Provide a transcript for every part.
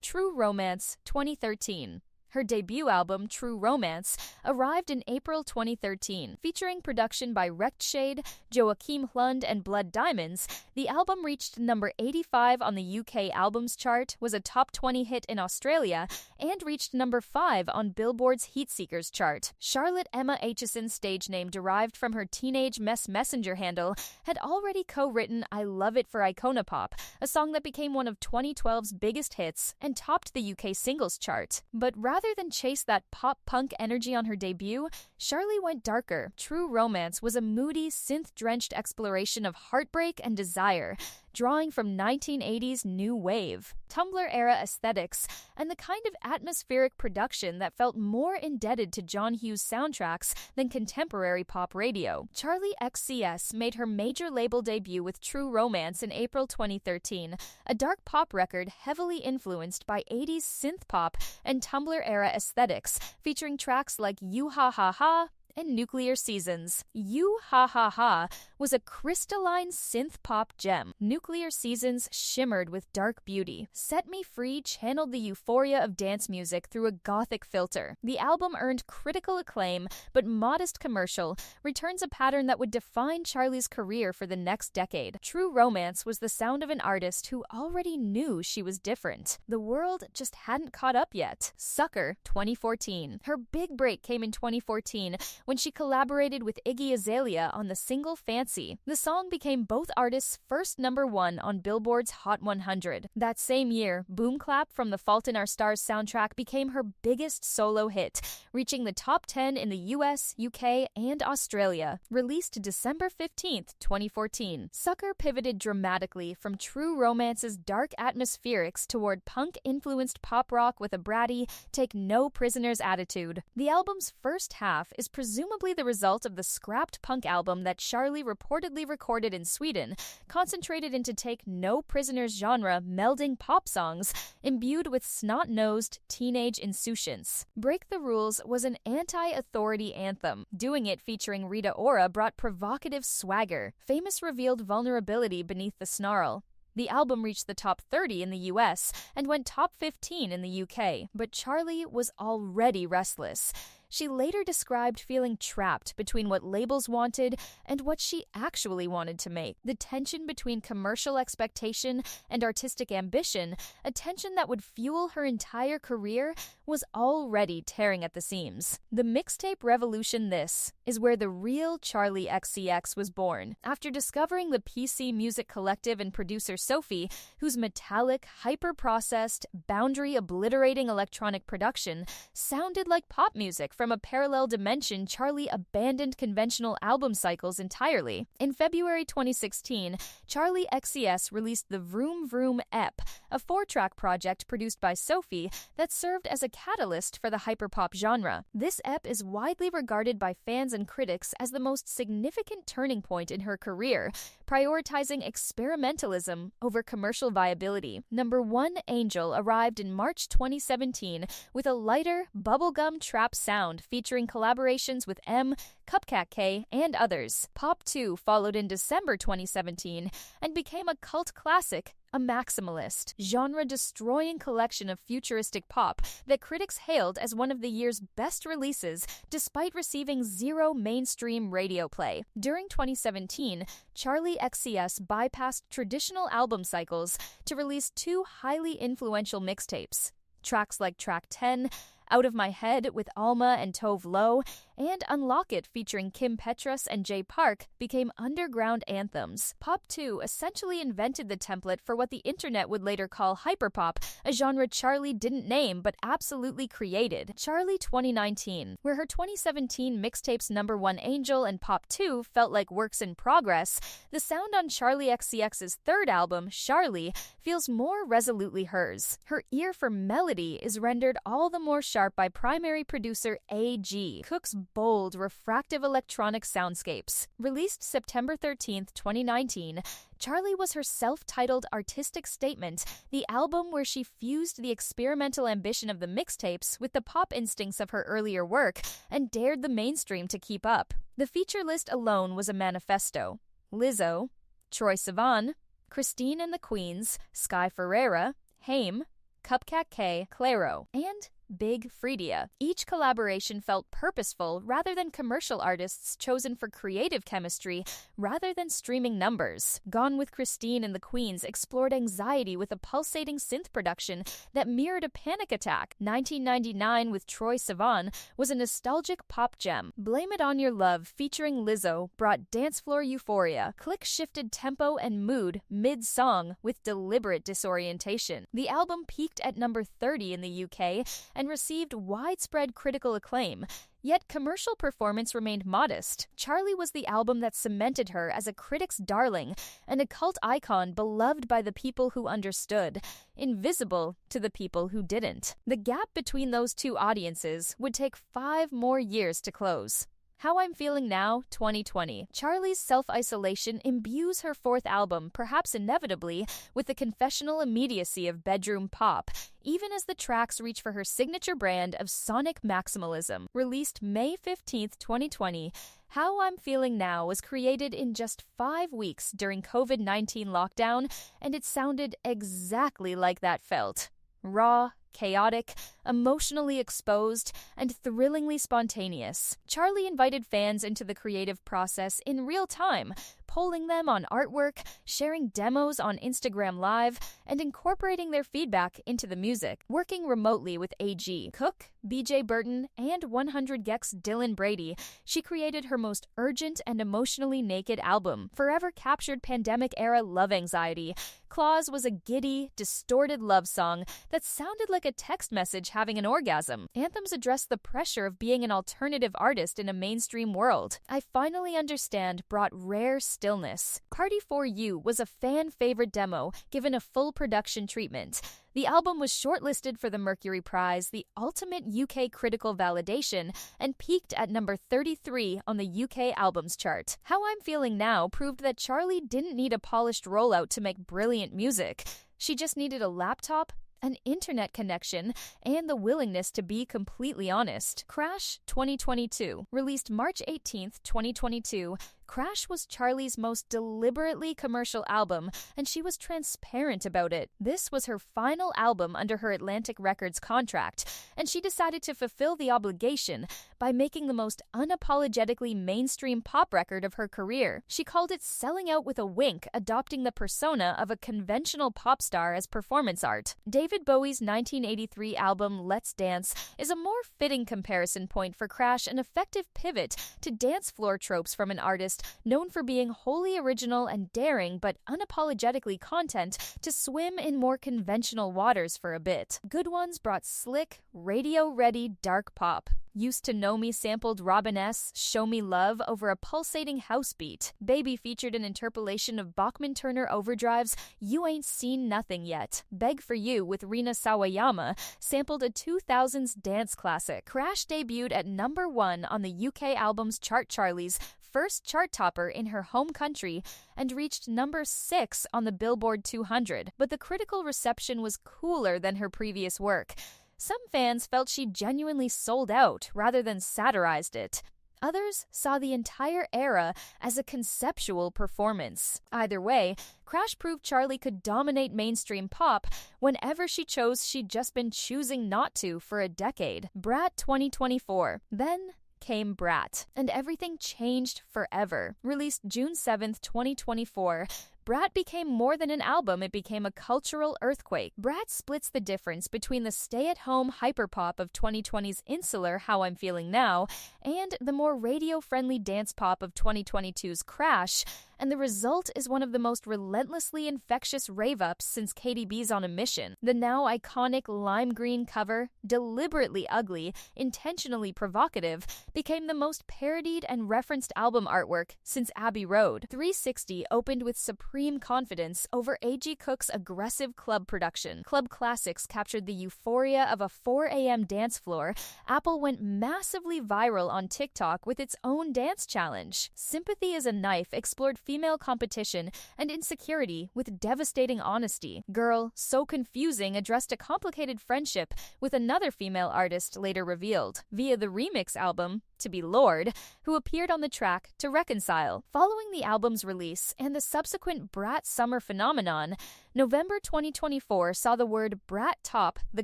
True Romance, 2013. Her debut album, True Romance, arrived in April 2013. Featuring production by Rectshade, Joachim Lund, and Blood Diamonds, the album reached number 85 on the UK Albums Chart, was a top 20 hit in Australia, and reached number 5 on Billboard's Heatseekers chart. Charlotte Emma Aitchison's stage name, derived from her Teenage Mess Messenger handle, had already co-written I Love It for Iconopop, a song that became one of 2012's biggest hits and topped the UK singles chart. But rather than chase that pop-punk energy on her debut, Charli went darker. True Romance was a moody, synth-drenched exploration of heartbreak and desire, drawing from 1980s new wave, Tumblr-era aesthetics, and the kind of atmospheric production that felt more indebted to John Hughes soundtracks than contemporary pop radio. Charli XCX made her major label debut with True Romance in April 2013, a dark pop record heavily influenced by 80s synth pop and Tumblr-era aesthetics, featuring tracks like You Ha Ha Ha and Nuclear Seasons. You Ha Ha Ha was a crystalline synth-pop gem. Nuclear Seasons shimmered with dark beauty. Set Me Free channeled the euphoria of dance music through a gothic filter. The album earned critical acclaim, but modest commercial, returns a pattern that would define Charli's career for the next decade. True Romance was the sound of an artist who already knew she was different. The world just hadn't caught up yet. Sucker, 2014. Her big break came in 2014 when she collaborated with Iggy Azalea on the single Fancy. The song became both artists' first #1 on Billboard's Hot 100. That same year, Boom Clap from the Fault in Our Stars soundtrack became her biggest solo hit, reaching the top 10 in the US, UK, and Australia. Released December 15th, 2014, Sucker pivoted dramatically from True Romance's dark atmospherics toward punk-influenced pop rock with a bratty, take no prisoners attitude. The album's first half is presumably the result of the scrapped punk album that Charli reportedly recorded in Sweden, concentrated into take no prisoners genre, melding pop songs imbued with snot-nosed teenage insouciance. Break the Rules was an anti-authority anthem. Doing it featuring Rita Ora brought provocative swagger. Famous revealed vulnerability beneath the snarl. The album reached the top 30 in the US and went top 15 in the UK, but Charli was already restless. She later described feeling trapped between what labels wanted and what she actually wanted to make. The tension between commercial expectation and artistic ambition, a tension that would fuel her entire career, was already tearing at the seams. The mixtape revolution, this is where the real Charli XCX was born. After discovering the PC Music Collective and producer Sophie, whose metallic, hyper-processed, boundary-obliterating electronic production sounded like pop music from a parallel dimension, Charli abandoned conventional album cycles entirely. In February 2016, Charli XCX released the Vroom Vroom EP, a 4-track project produced by Sophie that served as a catalyst for the hyperpop genre. This EP is widely regarded by fans and critics as the most significant turning point in her career, prioritizing experimentalism over commercial viability. #1 Angel arrived in March 2017 with a lighter, bubblegum trap sound featuring collaborations with M, Cupcat K, and others. Pop 2 followed in December 2017 and became a cult classic, a maximalist, genre-destroying collection of futuristic pop that critics hailed as one of the year's best releases despite receiving zero mainstream radio play. During 2017, Charli XCX bypassed traditional album cycles to release 2 highly influential mixtapes. Tracks like Track 10, Out of My Head with Alma and Tove Lo, and Unlock It featuring Kim Petras and Jay Park became underground anthems. Pop 2 essentially invented the template for what the internet would later call hyperpop, a genre Charli didn't name but absolutely created. Charli 2019, where her 2017 mixtapes #1 Angel and Pop 2 felt like works in progress, the sound on Charli XCX's third album, Charli, feels more resolutely hers. Her ear for melody is rendered all the more sharp by primary producer A.G. Cook's bold, refractive electronic soundscapes. Released September 13th, 2019, Charli was her self-titled artistic statement, the album where she fused the experimental ambition of the mixtapes with the pop instincts of her earlier work and dared the mainstream to keep up. The feature list alone was a manifesto. Lizzo, Troye Sivan, Christine and the Queens, Sky Ferreira, Haim, Cupcake K, Claro, and Big Freedia. Each collaboration felt purposeful rather than commercial artists chosen for creative chemistry rather than streaming numbers. Gone with Christine and the Queens explored anxiety with a pulsating synth production that mirrored a panic attack. 1999 with Troye Sivan was a nostalgic pop gem. Blame It On Your Love featuring Lizzo brought dance floor euphoria. Click shifted tempo and mood mid-song with deliberate disorientation. The album peaked at number 30 in the UK and received widespread critical acclaim, yet commercial performance remained modest. Charli was the album that cemented her as a critic's darling and a cult icon beloved by the people who understood, invisible to the people who didn't. The gap between those two audiences would take 5 more years to close. How I'm Feeling Now, 2020. Charli's self-isolation imbues her 4th album, perhaps inevitably, with the confessional immediacy of bedroom pop, even as the tracks reach for her signature brand of sonic maximalism. Released May 15, 2020, How I'm Feeling Now was created in just 5 weeks during COVID-19 lockdown, and it sounded exactly like that felt. Raw, chaotic, emotionally exposed, and thrillingly spontaneous. Charli invited fans into the creative process in real time, polling them on artwork, sharing demos on Instagram Live, and incorporating their feedback into the music. Working remotely with A.G. Cook, B.J. Burton, and 100 Gecs Dylan Brady, she created her most urgent and emotionally naked album. Forever captured pandemic-era love anxiety. Claws was a giddy, distorted love song that sounded like a text message having an orgasm. Anthems addressed the pressure of being an alternative artist in a mainstream world. I Finally Understand brought rare stillness. Party For You was a fan-favorite demo given a full production treatment. The album was shortlisted for the Mercury Prize, the ultimate UK critical validation, and peaked at number 33 on the UK Albums Chart. How I'm Feeling Now proved that Charli didn't need a polished rollout to make brilliant music. She just needed a laptop, an internet connection, and the willingness to be completely honest. Crash 2022. Released March 18, 2022, Crash was Charli's most deliberately commercial album, and she was transparent about it. This was her final album under her Atlantic Records contract, and she decided to fulfill the obligation by making the most unapologetically mainstream pop record of her career. She called it selling out with a wink, adopting the persona of a conventional pop star as performance art. David Bowie's 1983 album Let's Dance is a more fitting comparison point for Crash, an effective pivot to dance floor tropes from an artist known for being wholly original and daring but unapologetically content to swim in more conventional waters for a bit. Good Ones brought slick, radio-ready dark pop. Used to Know Me sampled Robin S.'s Show Me Love over a pulsating house beat. Baby featured an interpolation of Bachman-Turner Overdrive's You Ain't Seen Nothing Yet. Beg For You with Rina Sawayama sampled a 2000s dance classic. Crash debuted at number 1 on the UK Albums Chart, Charli's first chart topper in her home country, and reached number 6 on the Billboard 200. But the critical reception was cooler than her previous work. Some fans felt she genuinely sold out rather than satirized it. Others saw the entire era as a conceptual performance. Either way, Crash proved Charli could dominate mainstream pop whenever she chose. She'd just been choosing not to for a decade. Brat 2024. Then came Brat, and everything changed forever. Released June 7th, 2024, Brat became more than an album, it became a cultural earthquake. Brat splits the difference between the stay-at-home hyperpop of 2020's Insular, How I'm Feeling Now, and the more radio-friendly dance pop of 2022's Crash, and the result is one of the most relentlessly infectious rave-ups since KDB's On a Mission. The now iconic lime green cover, deliberately ugly, intentionally provocative, became the most parodied and referenced album artwork since Abbey Road. 360 opened with supreme confidence over A.G. Cook's aggressive club production. Club Classics captured the euphoria of a 4 a.m. dance floor. Apple went massively viral on TikTok with its own dance challenge. Sympathy is a Knife explored female competition and insecurity with devastating honesty. Girl, So Confusing addressed a complicated friendship with another female artist later revealed via the remix album To Be Lord, who appeared on the track To Reconcile. Following the album's release and the subsequent recent brat summer phenomenon, November 2024 saw the word brat top the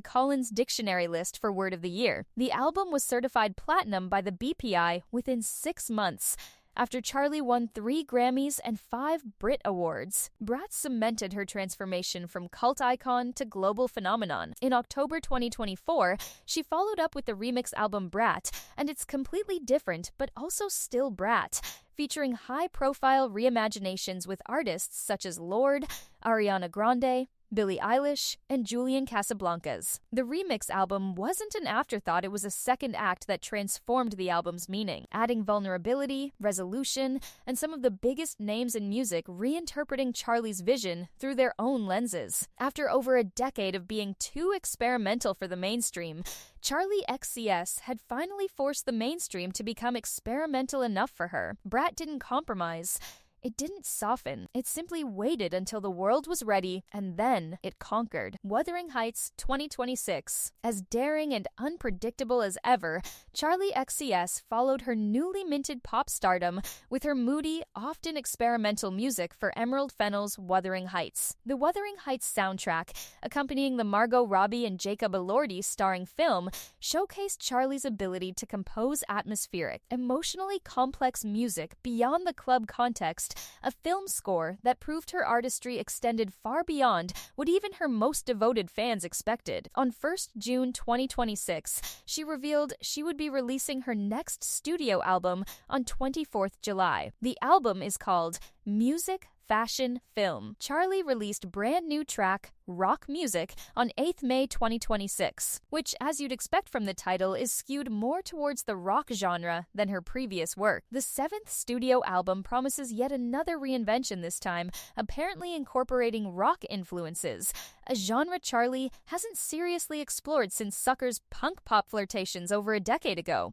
Collins Dictionary list for Word of the Year. The album was certified platinum by the BPI within 6 months, after Charli won 3 Grammys and 5 Brit Awards. Brat cemented her transformation from cult icon to global phenomenon. In October 2024, she followed up with the remix album Brat, and it's completely different but also still Brat, featuring high-profile reimaginations with artists such as Lorde, Ariana Grande, Billie Eilish, and Julian Casablancas. The remix album wasn't an afterthought, it was a second act that transformed the album's meaning, adding vulnerability, resolution, and some of the biggest names in music reinterpreting Charli's vision through their own lenses. After over a decade of being too experimental for the mainstream, Charli XCX had finally forced the mainstream to become experimental enough for her. Brat didn't compromise. It didn't soften. It simply waited until the world was ready, and then it conquered. Wuthering Heights 2026. As daring and unpredictable as ever, Charli XCX followed her newly minted pop stardom with her moody, often experimental music for Emerald Fennell's Wuthering Heights. The Wuthering Heights soundtrack, accompanying the Margot Robbie and Jacob Elordi starring film, showcased Charli's ability to compose atmospheric, emotionally complex music beyond the club context, a film score that proved her artistry extended far beyond what even her most devoted fans expected. On 1st June 2026, she revealed she would be releasing her next studio album on 24th July. The album is called Music, Fashion, Film. Charli released brand new track, Rock Music, on 8th May 2026, which, as you'd expect from the title, is skewed more towards the rock genre than her previous work. The 7th studio album promises yet another reinvention this time, apparently incorporating rock influences, a genre Charli hasn't seriously explored since Sucker's punk pop flirtations over a decade ago.